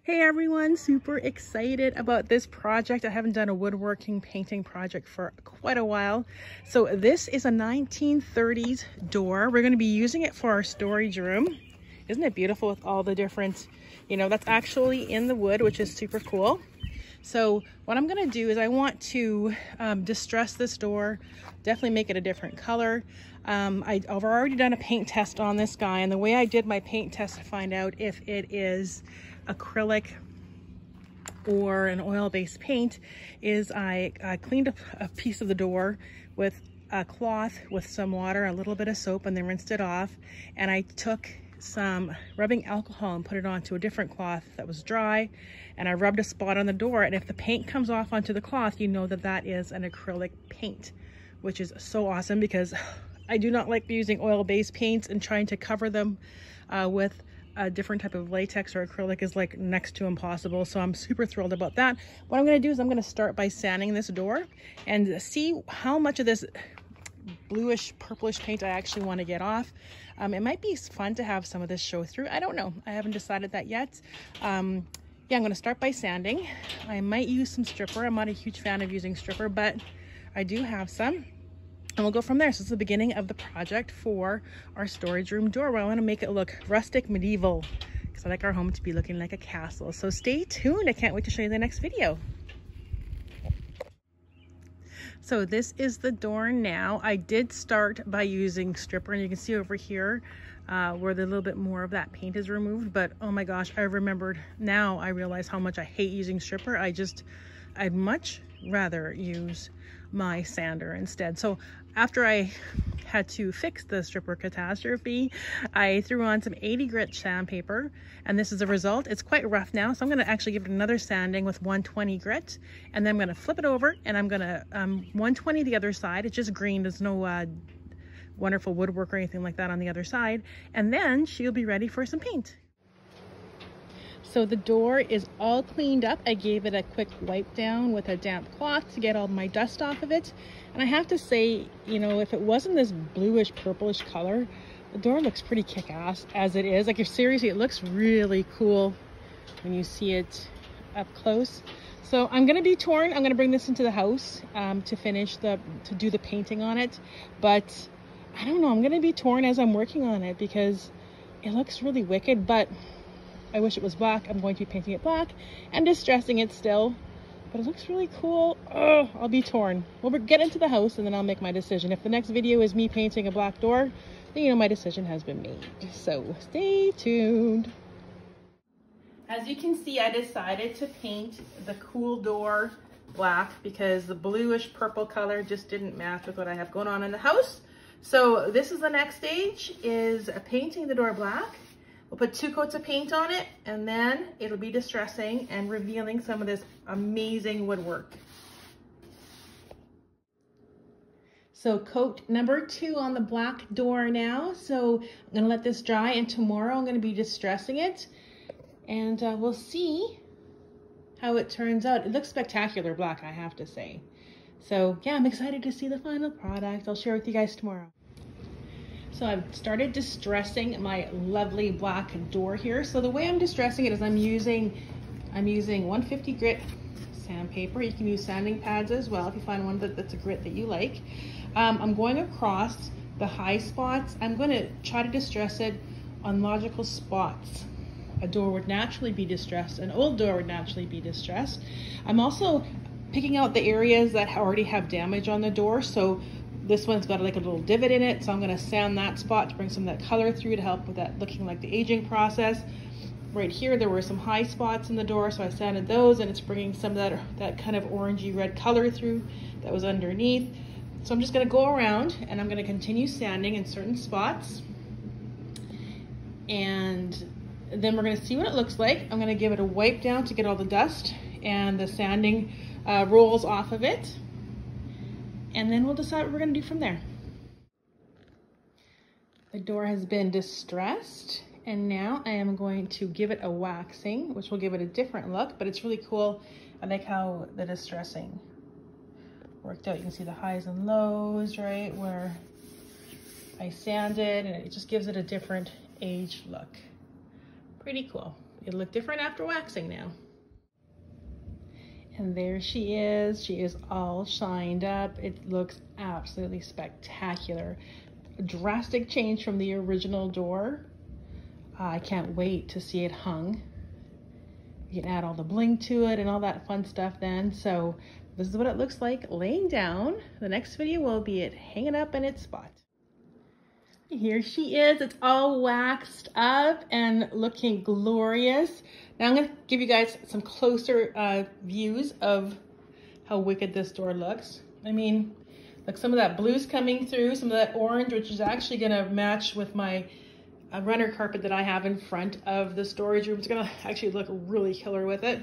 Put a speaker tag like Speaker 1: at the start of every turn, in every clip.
Speaker 1: Hey everyone, super excited about this project. I haven't done a woodworking painting project for quite a while. So this is a 1930s door. We're going to be using it for our storage room. Isn't it beautiful with all the different, that's actually in the wood, which is super cool. So what I'm going to do is I want to distress this door, definitely make it a different color. I've already done a paint test on this guy, and the way I did my paint test to find out if it is acrylic or an oil-based paint is I cleaned up a piece of the door with a cloth with some water, a little bit of soap, and then rinsed it off. And I took some rubbing alcohol and put it onto a different cloth that was dry, and I rubbed a spot on the door, and if the paint comes off onto the cloth, you know that that is an acrylic paint, which is so awesome because I do not like using oil-based paints and trying to cover them with a different type of latex or acrylic is like next to impossible. So I'm super thrilled about that. What I'm going to do is I'm going to start by sanding this door and see how much of this bluish purplish paint I actually want to get off. It might be fun to have some of this show through. I don't know. I haven't decided that yet. Yeah, I'm going to start by sanding. I might use some stripper. I'm not a huge fan of using stripper, but I do have some. And we'll go from there. So it's the beginning of the project for our storage room door, where I want to make it look rustic, medieval, because I like our home to be looking like a castle. So stay tuned. I can't wait to show you the next video. So this is the door now. I did start by using stripper, and you can see over here where the little bit more of that paint is removed. But oh my gosh, I remembered now. I realize how much I hate using stripper. I'd much rather use my sander instead. So after I had to fix the stripper catastrophe, I threw on some 80 grit sandpaper, and this is the result. It's quite rough now, so I'm going to actually give it another sanding with 120 grit, and then I'm going to flip it over, and I'm going to 120 the other side. It's just green. There's no wonderful woodwork or anything like that on the other side, and then she'll be ready for some paint. So the door is all cleaned up. I gave it a quick wipe down with a damp cloth to get all my dust off of it. And I have to say, if it wasn't this bluish purplish color, the door looks pretty kick-ass as it is. Like, if seriously, it looks really cool when you see it up close. So I'm gonna be torn. I'm gonna bring this into the house to do the painting on it. But I don't know, I'm gonna be torn as I'm working on it because it looks really wicked, but I wish it was black. I'm going to be painting it black and distressing it still, but it looks really cool. Oh, I'll be torn. We'll get into the house and then I'll make my decision. If the next video is me painting a black door, then my decision has been made. So stay tuned. As you can see, I decided to paint the cool door black because the bluish purple color just didn't match with what I have going on in the house. So this is the next stage, is painting the door black. We'll put 2 coats of paint on it, and then it'll be distressing and revealing some of this amazing woodwork. So coat number 2 on the black door now. So I'm gonna let this dry, and tomorrow I'm gonna be distressing it, and we'll see how it turns out. It looks spectacular black, I have to say. So yeah, I'm excited to see the final product. I'll share with you guys tomorrow. So I've started distressing my lovely black door here. So the way I'm distressing it is I'm using 150 grit sandpaper. You can use sanding pads as well if you find one that's a grit that you like. I'm going across the high spots. I'm going to try to distress it on logical spots. A door would naturally be distressed. An old door would naturally be distressed. I'm also picking out the areas that already have damage on the door. So this one's got like a little divot in it, so I'm going to sand that spot to bring some of that color through to help with that looking like the aging process. Right here, there were some high spots in the door, so I sanded those, and it's bringing some of that kind of orangey red color through that was underneath. So I'm just going to go around, and I'm going to continue sanding in certain spots, and then we're going to see what it looks like. I'm going to give it a wipe down to get all the dust and the sanding rolls off of it. And then we'll decide what we're going to do from there. The door has been distressed, and now I am going to give it a waxing, which will give it a different look, but it's really cool. I like how the distressing worked out. You can see the highs and lows, right, where I sanded, and it just gives it a different age look. Pretty cool. it'll look different after waxing now. And there she is. She is all shined up. It looks absolutely spectacular. A drastic change from the original door. I can't wait to see it hung. You can add all the bling to it and all that fun stuff then. So this is what it looks like laying down. The next video will be it hanging up in its spot. Here she is. It's all waxed up and looking glorious. Now I'm going to give you guys some closer views of how wicked this door looks. I mean, like some of that blue's coming through, some of that orange, which is actually going to match with my runner carpet that I have in front of the storage room. It's going to actually look really killer with it.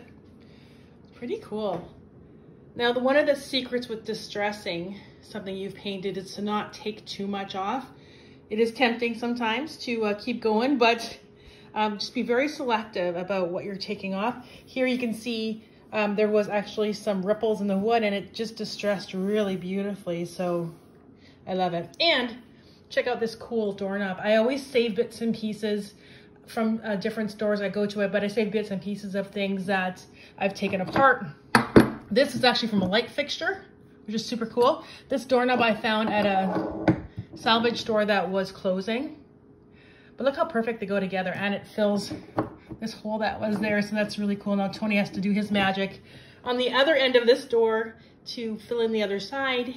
Speaker 1: Pretty cool. Now, one of the secrets with distressing something you've painted is to not take too much off. It is tempting sometimes to keep going, but just be very selective about what you're taking off. Here you can see there was actually some ripples in the wood and it just distressed really beautifully. So I love it. And check out this cool doorknob. I always save bits and pieces from different stores I go to, but I save bits and pieces of things that I've taken apart. This is actually from a light fixture, which is super cool. This doorknob I found at a salvage store that was closing, but look how perfect they go together, and it fills this hole that was there, so that's really cool. Now Tony has to do his magic on the other end of this door to fill in the other side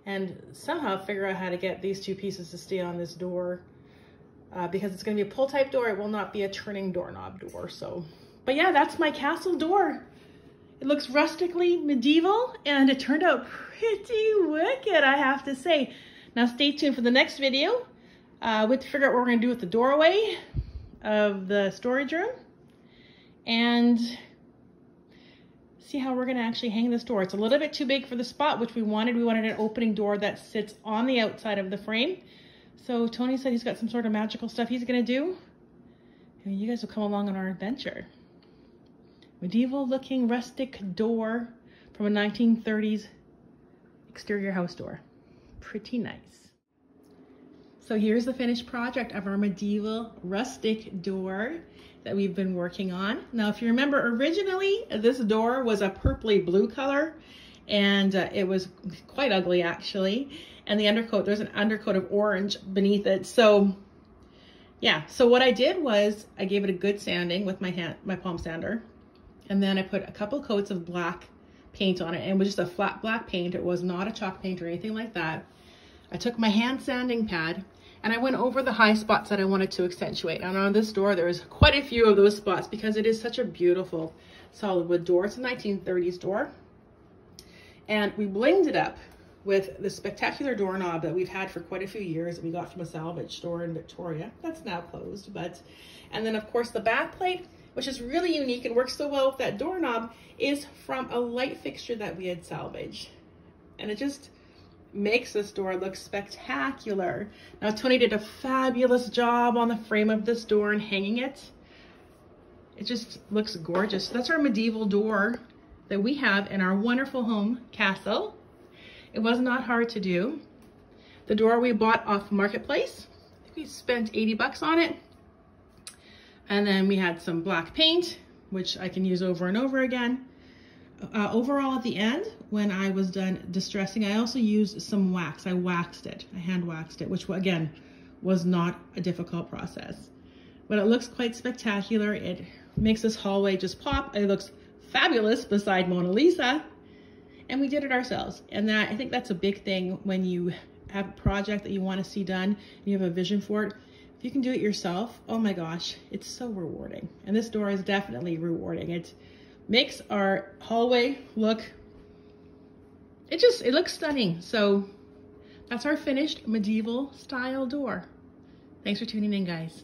Speaker 1: and somehow figure out how to get these two pieces to stay on this door because it's going to be a pull type door. It will not be a turning doorknob door. So, but yeah, that's my castle door. It looks rustically medieval and it turned out pretty wicked, I have to say. Now stay tuned for the next video. We have to figure out what we're going to do with the doorway of the storage room and see how we're going to actually hang this door. It's a little bit too big for the spot which we wanted. We wanted an opening door that sits on the outside of the frame. So Tony said he's got some sort of magical stuff he's going to do. And you guys will come along on our adventure. Medieval looking rustic door from a 1930s exterior house door. Pretty nice. So here's the finished project of our medieval rustic door that we've been working on. Now, if you remember, originally this door was a purpley blue color and it was quite ugly actually. And the undercoat, there's an undercoat of orange beneath it. So yeah, so what I did was I gave it a good sanding with my palm sander. And then I put a couple coats of black paint on it, and it was just a flat black paint. It was not a chalk paint or anything like that. I took my hand sanding pad and I went over the high spots that I wanted to accentuate. And on this door, there's quite a few of those spots because it is such a beautiful solid wood door. It's a 1930s door. And we blinged it up with the spectacular doorknob that we've had for quite a few years that we got from a salvage store in Victoria. That's now closed, and then of course the back plate, which is really unique and works so well with that doorknob, is from a light fixture that we had salvaged. And it just makes this door look spectacular. Now Tony did a fabulous job on the frame of this door and hanging it. It just looks gorgeous. So that's our medieval door that we have in our wonderful home castle. It was not hard to do. The door we bought off Marketplace. I think we spent 80 bucks on it. And then we had some black paint, which I can use over and over again. Overall at the end, when I was done distressing, I also used some wax. I waxed it, I hand waxed it, which again, was not a difficult process. But it looks quite spectacular. It makes this hallway just pop. It looks fabulous beside Mona Lisa. And we did it ourselves. And I think that's a big thing when you have a project that you want to see done, and you have a vision for it. If you can do it yourself, oh my gosh, it's so rewarding. And this door is definitely rewarding. It makes our hallway look, it looks stunning. So that's our finished medieval style door. Thanks for tuning in, guys.